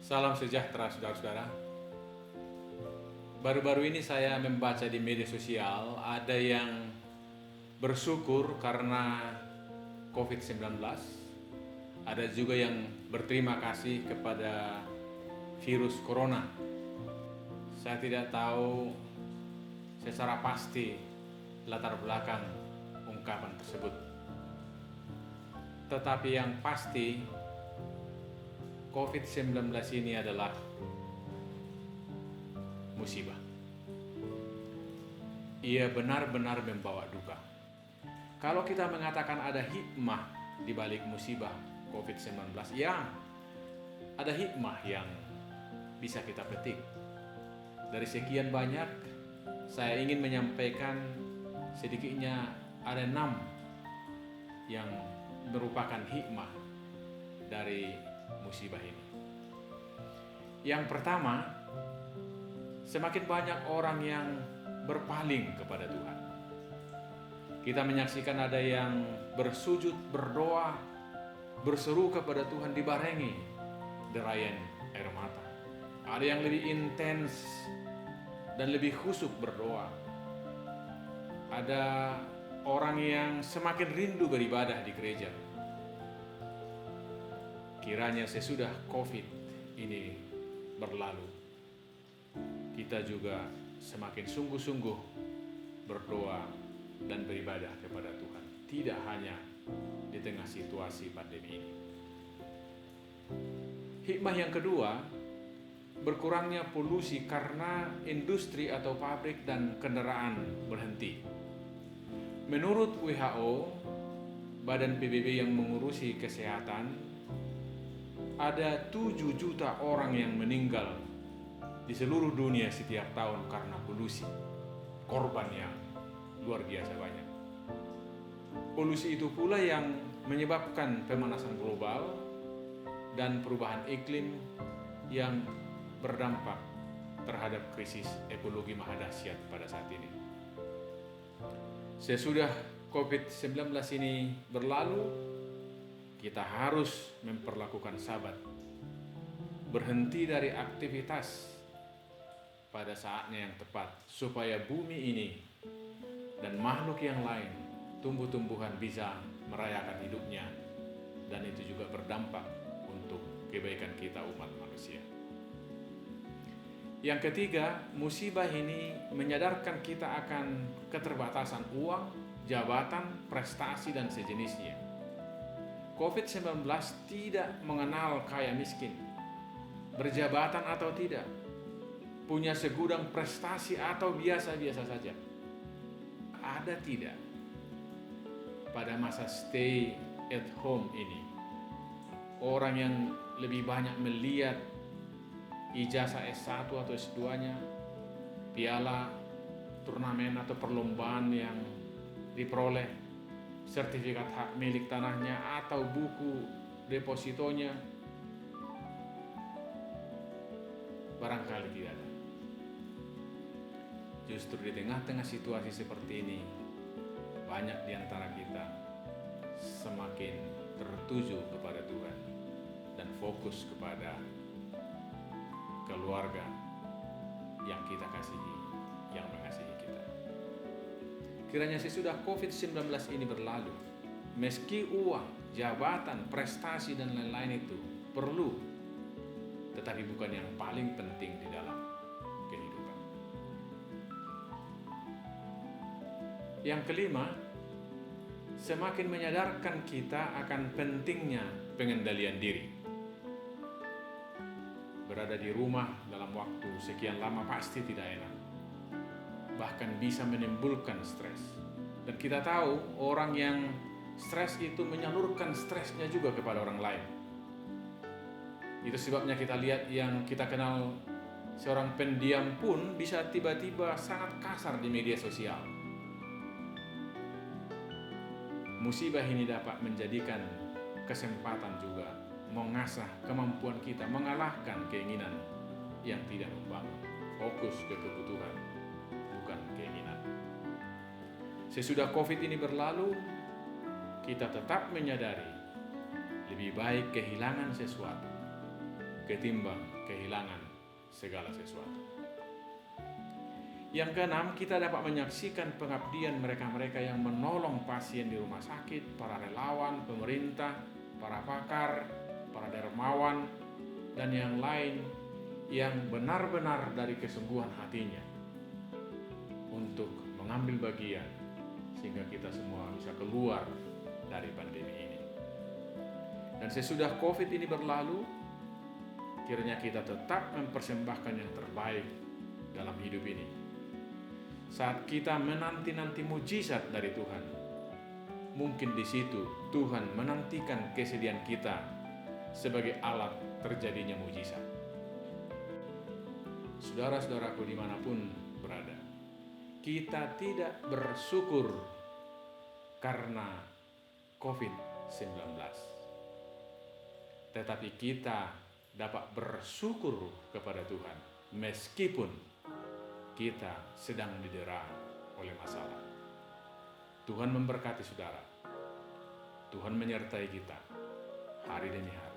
Salam sejahtera saudara-saudara. Baru-baru ini saya membaca di media sosial ada yang bersyukur karena COVID-19. Ada juga yang berterima kasih kepada virus corona. Saya tidak tahu secara pasti latar belakang ungkapan tersebut. Tetapi yang pasti COVID-19 ini adalah musibah. Ia benar-benar membawa duka. Kalau kita mengatakan ada hikmah di balik musibah COVID-19, ya ada hikmah yang bisa kita petik. Dari sekian banyak, saya ingin menyampaikan sedikitnya ada 6 yang merupakan hikmah dari musibah ini. Yang pertama, semakin banyak orang yang berpaling kepada Tuhan. Kita menyaksikan ada yang bersujud, berdoa, berseru kepada Tuhan dibarengi derayan air mata. Ada yang lebih intens dan lebih khusyuk berdoa. Ada orang yang semakin rindu beribadah di gereja. Kiranya sesudah COVID ini berlalu, kita juga semakin sungguh-sungguh berdoa dan beribadah kepada Tuhan, tidak hanya di tengah situasi pandemi ini. Hikmah yang kedua, berkurangnya polusi karena industri atau pabrik dan kendaraan berhenti. Menurut WHO, Badan PBB yang mengurusi kesehatan, ada 7 juta orang yang meninggal di seluruh dunia setiap tahun karena polusi. Korban yang luar biasa banyak. Polusi itu pula yang menyebabkan pemanasan global dan perubahan iklim yang berdampak terhadap krisis ekologi mahadahsyat pada saat ini. Sesudah COVID-19 ini berlalu, kita harus memperlakukan sabat, berhenti dari aktivitas pada saatnya yang tepat, supaya bumi ini dan makhluk yang lain, tumbuh-tumbuhan bisa merayakan hidupnya, dan itu juga berdampak untuk kebaikan kita umat manusia. Yang ketiga, musibah ini menyadarkan kita akan keterbatasan uang, jabatan, prestasi, dan sejenisnya. COVID-19 tidak mengenal kaya miskin, berjabatan atau tidak, punya segudang prestasi atau biasa-biasa saja. Ada tidak pada masa stay at home ini, orang yang lebih banyak melihat ijazah S1 atau S2-nya, piala, turnamen atau perlombaan yang diperoleh, sertifikat hak milik tanahnya atau buku depositonya? Barangkali tidak ada. Justru di tengah-tengah situasi seperti ini, banyak di antara kita semakin tertuju kepada Tuhan dan fokus kepada keluarga yang kita kasihi, yang mengasihi kita. Kiranya sesudah COVID-19 ini berlalu, meski uang, jabatan, prestasi, dan lain-lain itu perlu, tetapi bukan yang paling penting di dalam kehidupan. Yang kelima, semakin menyadarkan kita akan pentingnya pengendalian diri. Berada di rumah dalam waktu sekian lama pasti tidak enak, bahkan bisa menimbulkan stres. Dan kita tahu orang yang stres itu menyalurkan stresnya juga kepada orang lain. Itu sebabnya kita lihat yang kita kenal seorang pendiam pun bisa tiba-tiba sangat kasar di media sosial. Musibah ini dapat menjadikan kesempatan juga mengasah kemampuan kita mengalahkan keinginan yang tidak membangun. Fokus ke kebutuhan, bukan keinginan. Sesudah COVID ini berlalu, kita tetap menyadari lebih baik kehilangan sesuatu ketimbang kehilangan segala sesuatu. Yang keenam, kita dapat menyaksikan pengabdian mereka-mereka yang menolong pasien di rumah sakit, para relawan, pemerintah, para pakar, para dermawan, dan yang lain yang benar-benar dari kesungguhan hatinya untuk mengambil bagian sehingga kita semua bisa keluar dari pandemi ini. Dan sesudah COVID ini berlalu, kiranya kita tetap mempersembahkan yang terbaik dalam hidup ini. Saat kita menanti-nanti mujizat dari Tuhan, mungkin di situ Tuhan menantikan kesediaan kita sebagai alat terjadinya mujizat. Saudara-saudaraku dimanapun berada, kita tidak bersyukur karena COVID-19, tetapi kita dapat bersyukur kepada Tuhan meskipun kita sedang didera oleh masalah. Tuhan memberkati saudara. Tuhan menyertai kita hari demi hari.